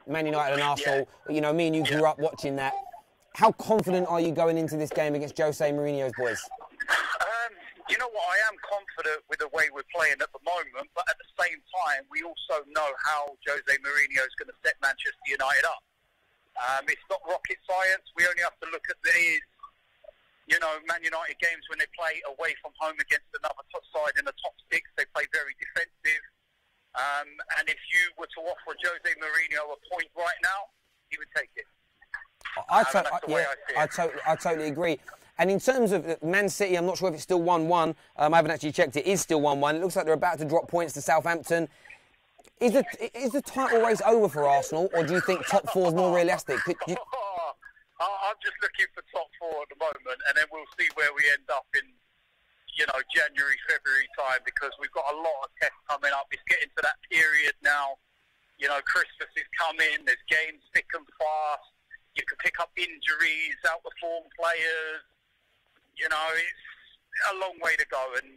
Man United and Arsenal. You know, me and you grew up watching that. How confident are you going into this game against Jose Mourinho's boys? You know what, I am confident with the way we're playing at the moment, but at the same time, we also know how Jose Mourinho is going to set Manchester United up. It's not rocket science. We only have to look at these, you know, Man United games when they play away from home against another top side in the top six. They play very defensive. And if you were to offer Jose Mourinho a point right now, he would take it. I totally agree. And in terms of Man City, I'm not sure if it's still 1-1. I haven't actually checked. It is still 1-1. It looks like they're about to drop points to Southampton. Is the title race over for Arsenal, or do you think top four is more realistic? I'm just looking for top four at the moment, and then we'll see where we end up in, you know, January, February time, because we've got a lot of tests coming up. It's getting to that period now. You know, Christmas is coming. There's games thick and fast. You can pick up injuries, out of form players. You know, it's a long way to go. And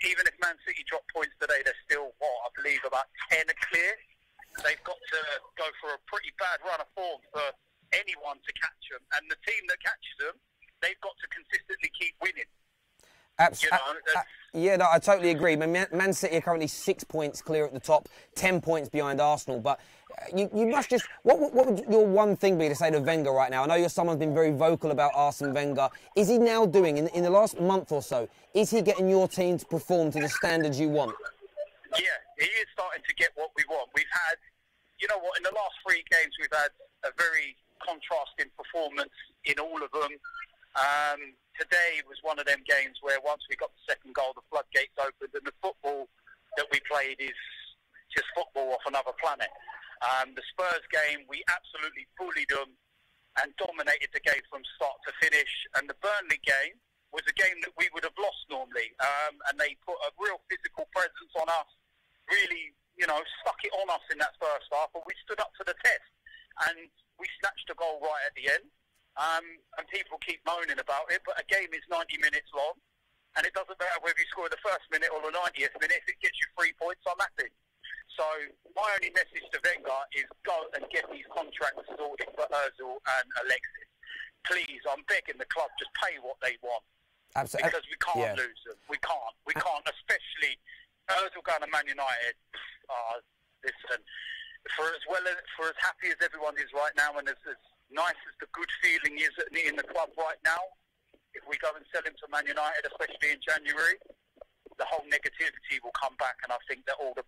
even if Man City drop points today, they're still, I believe about 10 are clear. They've got to go for a pretty bad run of form for anyone to catch them. And the team that catches them, they've got to consistently keep winning. I totally agree. Man City are currently 6 points clear at the top, 10 points behind Arsenal. But you must just... What would your one thing be to say to Wenger right now? I know you're someone who's been very vocal about Arsene Wenger. Is he now doing, in the last month or so, is he getting your team to perform to the standards you want? Yeah, he is starting to get what we want. We've had, you know what, in the last 3 games, we've had a very contrasting performance in all of them. Today was one of them games where once we got the second goal, the floodgates opened, and the football that we played is just football off another planet. The Spurs game, we absolutely bullied them and dominated the game from start to finish. And the Burnley game was a game that we would have lost normally. And they put a real physical presence on us, really, you know, stuck it on us in that first half, but we stood up to the test. And we snatched a goal right at the end. And people keep moaning about it, but a game is 90 minutes long, and it doesn't matter whether you score in the first minute or the 90th minute. If it gets you 3 points, I'm happy. So my only message to Wenger is go and get these contracts sorted for Ozil and Alexis. Please, I'm begging the club, just pay what they want. Absolutely. Because we can't lose them. We can't, especially Ozil going to Man United. Listen, for as happy as everyone is right now, and as nice as the good feeling is in the club right now, if we go and sell him to Man United, especially in January, the whole negativity will come back, and I think that all the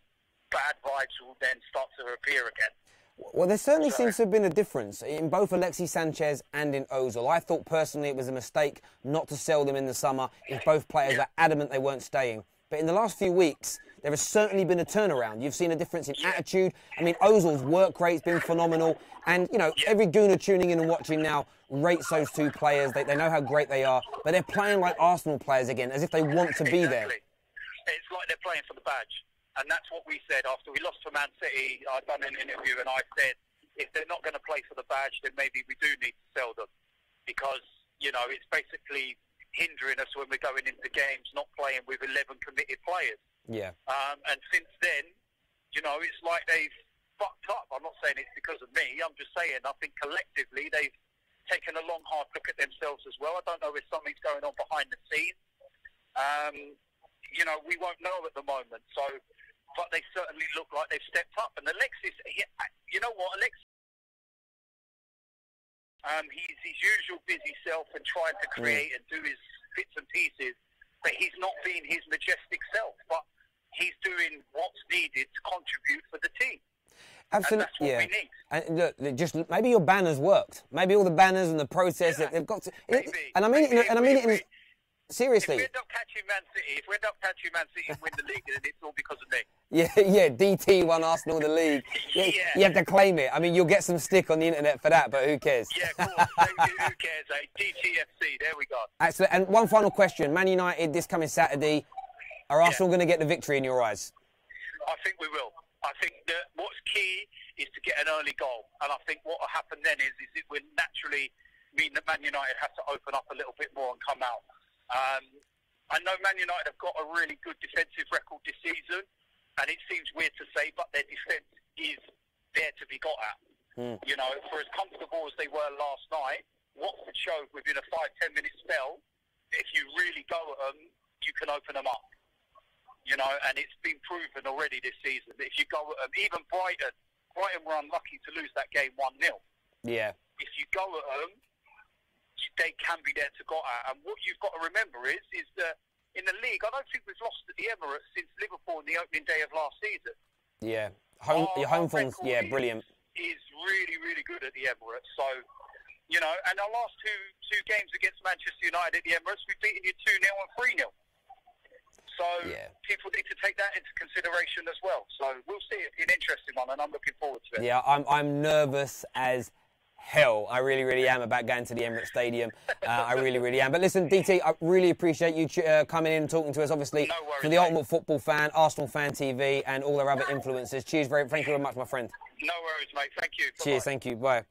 bad vibes will then start to appear again. Well, there certainly seems to have been a difference in both Alexis Sanchez and in Ozil. I thought personally it was a mistake not to sell them in the summer if both players are adamant they weren't staying. But in the last few weeks, there has certainly been a turnaround. You've seen a difference in attitude. I mean, Ozil's work rate's been phenomenal. And, you know, every gooner tuning in and watching now rates those two players. They know how great they are. But they're playing like Arsenal players again, as if they want to be there. It's like they're playing for the badge. And that's what we said after we lost to Man City. I'd done an interview and I said, if they're not going to play for the badge, then maybe we do need to sell them. Because, you know, it's basically hindering us when we're going into games, not playing with 11 committed players. Yeah. And since then, you know, it's like they've fucked up. I'm not saying it's because of me. I'm just saying I think collectively they've taken a long, hard look at themselves as well. I don't know if something's going on behind the scenes. You know, we won't know at the moment. So, but they certainly look like they've stepped up. And Alexis, you know what, Alexis, he's his usual busy self and trying to create and do his bits and pieces, but he's not being his majestic self. But he's doing what's needed to contribute for the team. Absolutely, and that's what we need. And look, just maybe your banners worked. Maybe all the banners and the process they've got to. And I mean it. Seriously. If we end up catching Man City and win the league, then it's all because of me. Yeah, DT won Arsenal the league. You have to claim it. I mean, you'll get some stick on the internet for that, but who cares? Yeah, of course. Who cares, eh? DTFC, there we go. Excellent. And one final question. Man United this coming Saturday. Are Arsenal going to get the victory in your eyes? I think we will. I think that what's key is to get an early goal. And I think what will happen then is it will naturally mean that Man United has to open up a little bit more and come out. I know Man United have got a really good defensive record this season, and it seems weird to say, but their defence is there to be got at. You know, for as comfortable as they were last night, Watford showed within a 5-10 minute spell, if you really go at them, you can open them up. You know, and it's been proven already this season that if you go at them, even Brighton were unlucky to lose that game 1-0. Yeah. If you go at them, they can be there to go at. And what you've got to remember is that in the league, I don't think we've lost at the Emirates since Liverpool on the opening day of last season. Yeah. Your home form's, yeah, brilliant. Is really, really good at the Emirates. So, you know, and our last two games against Manchester United at the Emirates, we've beaten you 2-0 and 3-0. So people need to take that into consideration as well. So we'll see. It'll be an interesting one, and I'm looking forward to it. Yeah, I'm nervous as hell. I really, really am about going to the Emirates Stadium. I really, really am. But listen, DT, I really appreciate you coming in and talking to us, obviously, no worries, for the Ultimate Football Fan, ArsenalFanTV, and all their other influencers. Cheers, thank you very much, my friend. No worries, mate. Thank you. Bye-bye. Cheers, thank you. Bye.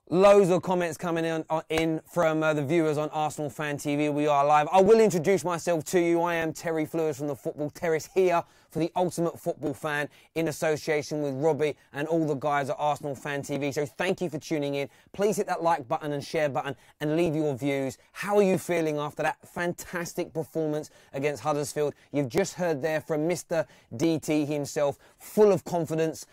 Loads of comments coming in from the viewers on Arsenal Fan TV. We are live. I will introduce myself to you. I am Terry Fleurs from the Football Terrace here for the Ultimate Football Fan in association with Robbie and all the guys at Arsenal Fan TV. So thank you for tuning in. Please hit that like button and share button and leave your views. How are you feeling after that fantastic performance against Huddersfield? You've just heard there from Mr. DT himself, full of confidence.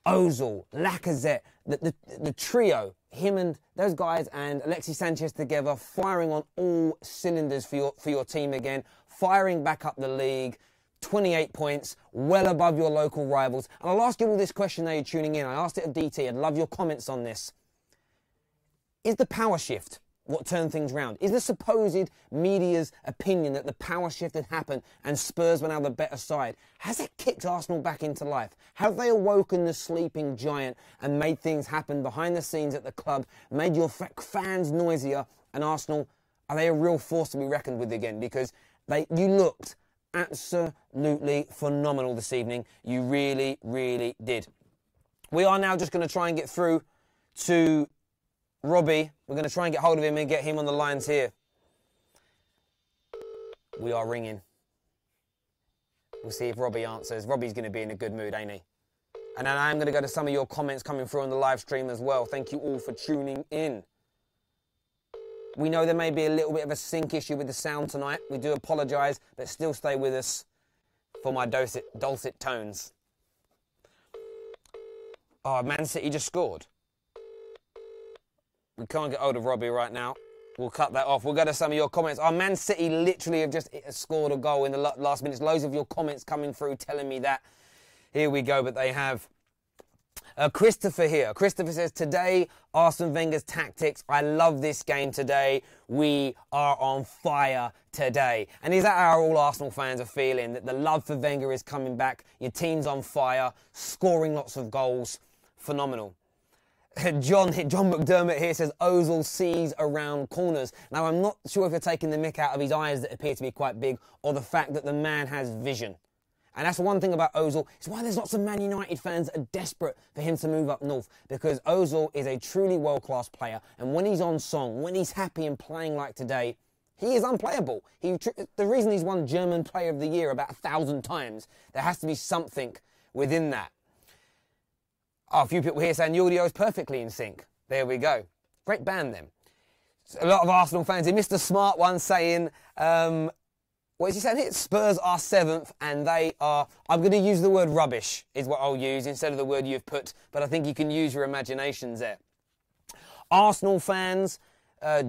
Ozil, Lacazette, the trio, him and those guys and Alexis Sanchez together, firing on all cylinders for your team again, firing back up the league, 28 points, well above your local rivals. And I'll ask you all this question now you're tuning in. I asked it of DT. I'd love your comments on this. Is the power shift what turned things round? Is the supposed media's opinion that the power shift had happened and Spurs were now the better side, has it kicked Arsenal back into life? Have they awoken the sleeping giant and made things happen behind the scenes at the club, made your fans noisier, and Arsenal, are they a real force to be reckoned with again? Because you looked absolutely phenomenal this evening. You really, really did. We are now just going to try and get through to Robbie. We're going to try and get hold of him and get him on the lines here. We are ringing. We'll see if Robbie answers. Robbie's going to be in a good mood, ain't he? And then I am going to go to some of your comments coming through on the live stream as well. Thank you all for tuning in. We know there may be a little bit of a sync issue with the sound tonight. We do apologise, but still stay with us for my dulcet tones. Oh, Man City just scored. We can't get hold of Robbie right now. We'll cut that off. We'll go to some of your comments. Our Man City literally have just scored a goal in the last minutes. Loads of your comments coming through telling me that. Here we go, but they have. Christopher here. Christopher says, today, Arsene Wenger's tactics. I love this game today. We are on fire today. And is that how all Arsenal fans are feeling? That the love for Wenger is coming back. Your team's on fire, scoring lots of goals. Phenomenal. John McDermott here says, Ozil sees around corners. Now, I'm not sure if you're taking the mick out of his eyes that appear to be quite big or the fact that the man has vision. And that's the one thing about Ozil. It's why there's lots of Man United fans that are desperate for him to move up north, because Ozil is a truly world-class player. And when he's on song, when he's happy and playing like today, he is unplayable. The reason he's won German Player of the Year about 1,000 times, there has to be something within that. Oh, a few people here saying the audio is perfectly in sync. There we go. Great band, then. A lot of Arsenal fans here. Mr. Smart One saying, what is he saying here? Spurs are 7th and they are, I'm going to use the word rubbish, is what I'll use instead of the word you've put, but I think you can use your imaginations there. Arsenal fans,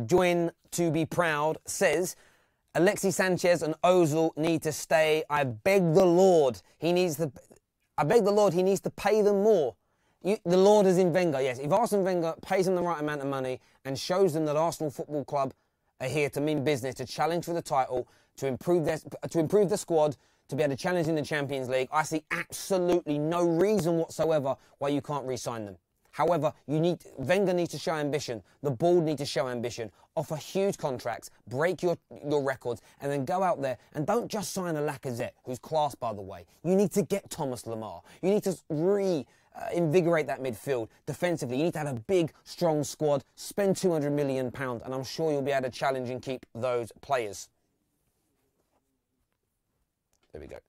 join to be proud, says, Alexis Sanchez and Ozil need to stay. I beg the Lord, he needs to pay them more. The Lord is in Wenger, yes. If Arsene Wenger pays them the right amount of money and shows them that Arsenal Football Club are here to mean business, to challenge for the title, to improve the squad, to be able to challenge in the Champions League, I see absolutely no reason whatsoever why you can't re-sign them. However, Wenger needs to show ambition. The board need to show ambition. Offer huge contracts, break your records, and then go out there and don't just sign a Lacazette, who's class, by the way. You need to get Thomas Lemar. You need to invigorate that midfield defensively. You need to have a big, strong squad, spend £200 million, and I'm sure you'll be able to challenge and keep those players. There we go.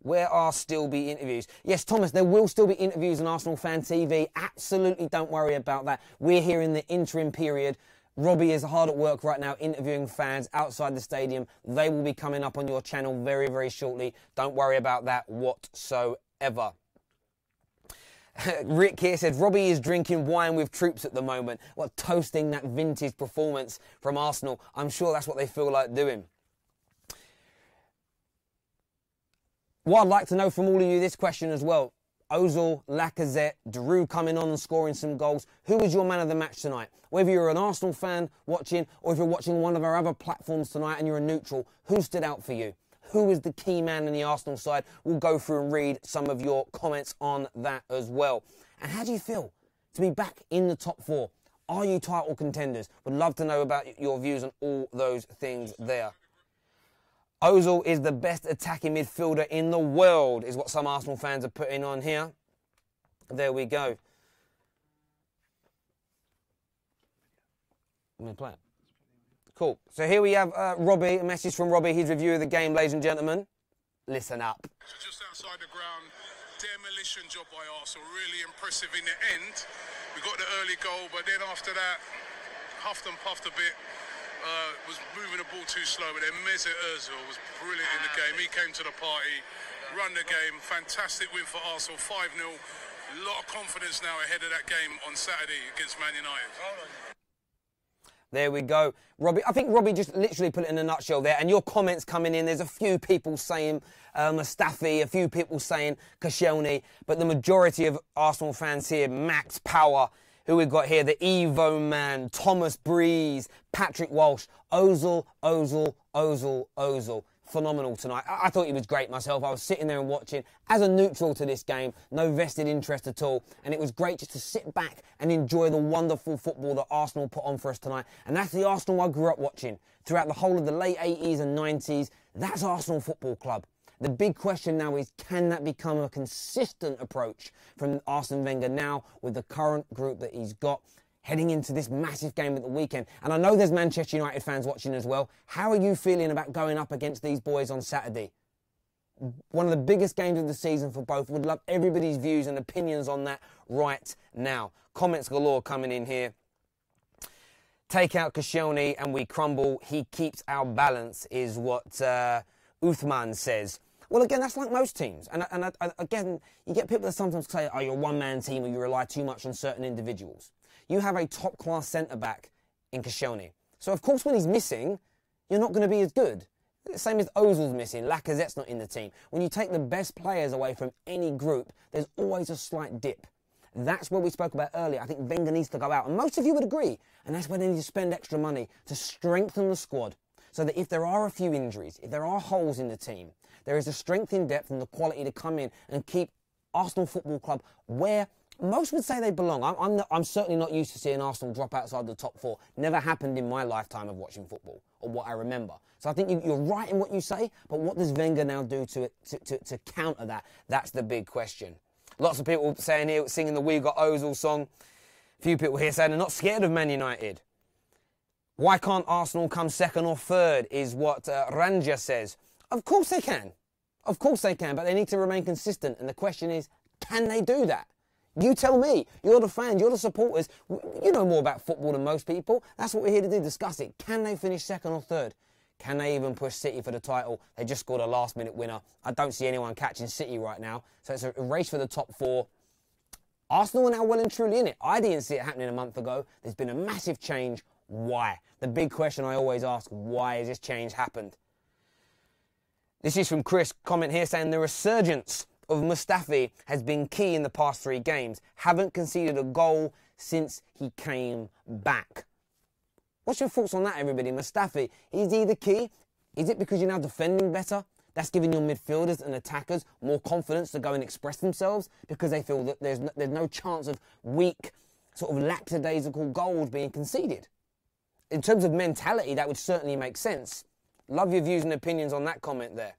Where are still be interviews? Yes, Thomas, there will still be interviews on Arsenal Fan TV. Absolutely don't worry about that. We're here in the interim period. Robbie is hard at work right now interviewing fans outside the stadium. They will be coming up on your channel very, very shortly. Don't worry about that whatsoever. Rick here said, Robbie is drinking wine with troops at the moment. Well, toasting that vintage performance from Arsenal. I'm sure that's what they feel like doing. What I'd like to know from all of you, this question as well. Ozil, Lacazette, Giroud coming on and scoring some goals. Who was your man of the match tonight? Whether you're an Arsenal fan watching or if you're watching one of our other platforms tonight and you're a neutral, who stood out for you? Who was the key man in the Arsenal side? We'll go through and read some of your comments on that as well. And how do you feel to be back in the top 4? Are you title contenders? Would love to know about your views on all those things there. Ozil is the best attacking midfielder in the world, is what some Arsenal fans are putting on here. There we go. I'm going to play it. Cool. So here we have Robbie, a message from Robbie, his review of the game, ladies and gentlemen. Listen up. Just outside the ground, demolition job by Arsenal, really impressive in the end. We got the early goal, but then after that, huffed and puffed a bit. Was moving the ball too slow, but then Mesut Ozil was brilliant in the game. He came to the party, run the game. Fantastic win for Arsenal, 5-0. A lot of confidence now ahead of that game on Saturday against Man United. There we go. Robbie, I think Robbie just literally put it in a nutshell there. And your comments coming in, there's a few people saying Mustafi, a few people saying Koscielny, but the majority of Arsenal fans here, Max Power, who we've got here, the Evo Man, Thomas Breeze, Patrick Walsh, Ozil, Ozil, Ozil, Ozil. Phenomenal tonight. I thought he was great myself. I was sitting there and watching as a neutral to this game, no vested interest at all. And it was great just to sit back and enjoy the wonderful football that Arsenal put on for us tonight. And that's the Arsenal I grew up watching. Throughout the whole of the late 80s and 90s, that's Arsenal Football Club. The big question now is, can that become a consistent approach from Arsene Wenger now with the current group that he's got heading into this massive game at the weekend? And I know there's Manchester United fans watching as well. How are you feeling about going up against these boys on Saturday? One of the biggest games of the season for both. Would love everybody's views and opinions on that right now. Comments galore coming in here. Take out Koscielny and we crumble. He keeps our balance, is what Uthman says. Well, again, that's like most teams. And again, you get people that sometimes say, oh, you're a one-man team or you rely too much on certain individuals. You have a top-class centre-back in Koscielny. So, of course, when he's missing, you're not going to be as good. Same as Ozil's missing. Lacazette's not in the team. When you take the best players away from any group, there's always a slight dip. That's what we spoke about earlier. I think Wenger needs to go out. And most of you would agree. And that's where they need to spend extra money to strengthen the squad. So that if there are a few injuries, if there are holes in the team, there is the strength in depth and the quality to come in and keep Arsenal Football Club where most would say they belong. I'm certainly not used to seeing Arsenal drop outside the top 4. Never happened in my lifetime of watching football, or what I remember. So I think you're right in what you say, but what does Wenger now do to counter that? That's the big question. Lots of people saying here, singing the We Got Ozil song. A few people here saying they're not scared of Man United. Why can't Arsenal come second or third, is what Ranja says. Of course they can. Of course they can, but they need to remain consistent. And the question is, can they do that? You tell me. You're the fans, you're the supporters. You know more about football than most people. That's what we're here to do, discuss it. Can they finish second or third? Can they even push City for the title? They just scored a last-minute winner. I don't see anyone catching City right now. So it's a race for the top 4. Arsenal are now well and truly in it. I didn't see it happening a month ago. There's been a massive change. Why? The big question I always ask, why has this change happened? This is from Chris, comment here saying the resurgence of Mustafi has been key in the past 3 games. Haven't conceded a goal since he came back. What's your thoughts on that, everybody? Mustafi, is he the key? Is it because you're now defending better? That's giving your midfielders and attackers more confidence to go and express themselves because they feel that there's no chance of weak, sort of lackadaisical goals being conceded. In terms of mentality, that would certainly make sense. Love your views and opinions on that comment there.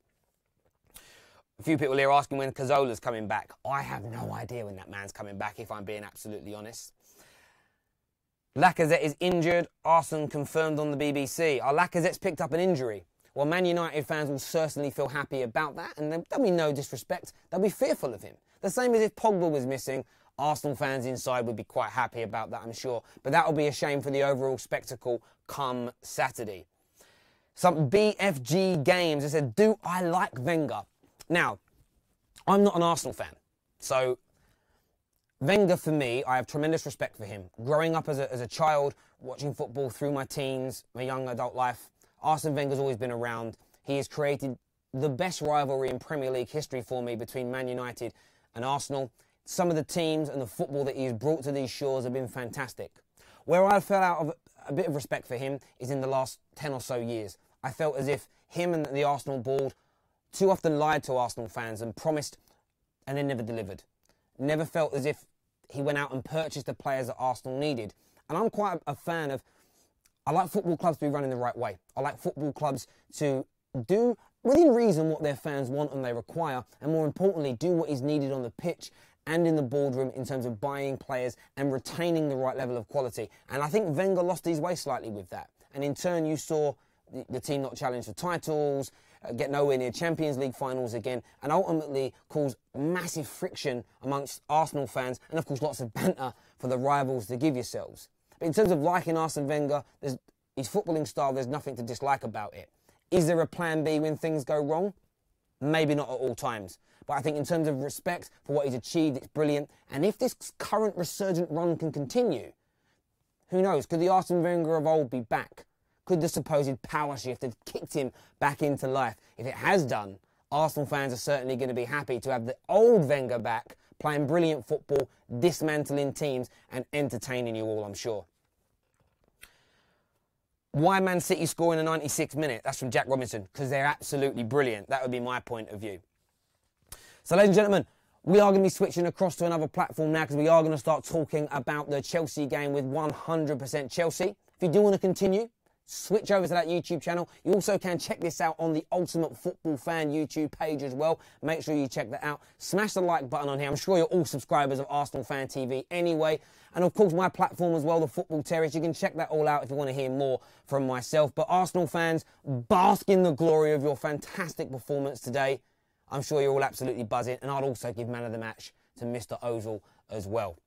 A few people here asking when Cazorla's coming back. I have no idea when that man's coming back, if I'm being absolutely honest. Lacazette is injured. Arsene confirmed on the BBC. Lacazette's picked up an injury. Well, Man United fans will certainly feel happy about that, and there'll be no disrespect. They'll be fearful of him. The same as if Pogba was missing. Arsenal fans inside would be quite happy about that, I'm sure. But that'll be a shame for the overall spectacle come Saturday. Some BFG Games, they said, do I like Wenger? Now, I'm not an Arsenal fan, so Wenger, for me, I have tremendous respect for him. Growing up as a child, watching football through my teens, my young adult life, Arsene Wenger's always been around. He has created the best rivalry in Premier League history for me between Man United and Arsenal. Some of the teams and the football that he's brought to these shores have been fantastic. Where I fell out of a bit of respect for him is in the last 10 or so years. I felt as if him and the Arsenal board too often lied to Arsenal fans and promised and then never delivered. Never felt as if he went out and purchased the players that Arsenal needed. And I'm quite a fan of, I like football clubs to be running the right way. I like football clubs to do, within reason, what their fans want and they require, and more importantly, do what is needed on the pitch and in the boardroom in terms of buying players and retaining the right level of quality. And I think Wenger lost his way slightly with that. And in turn, you saw the team not challenge for titles, get nowhere near Champions League finals again, and ultimately cause massive friction amongst Arsenal fans, and of course lots of banter for the rivals to give yourselves. But in terms of liking Arsene Wenger, his footballing style, there's nothing to dislike about it. Is there a plan B when things go wrong? Maybe not at all times. But I think in terms of respect for what he's achieved, it's brilliant. And if this current resurgent run can continue, who knows? Could the Arsene Wenger of old be back? Could the supposed power shift have kicked him back into life? If it has done, Arsenal fans are certainly going to be happy to have the old Wenger back, playing brilliant football, dismantling teams and entertaining you all, I'm sure. Why Man City score in the 96th minute? That's from Jack Robinson. Because they're absolutely brilliant. That would be my point of view. So, ladies and gentlemen, we are going to be switching across to another platform now because we are going to start talking about the Chelsea game with 100% Chelsea. If you do want to continue, switch over to that YouTube channel. You also can check this out on the Ultimate Football Fan YouTube page as well. Make sure you check that out. Smash the like button on here. I'm sure you're all subscribers of ArsenalFanTV anyway. And of course, my platform as well, the Football Terrace. You can check that all out if you want to hear more from myself. But Arsenal fans, bask in the glory of your fantastic performance today. I'm sure you're all absolutely buzzing. And I'll also give man of the match to Mr. Ozil as well.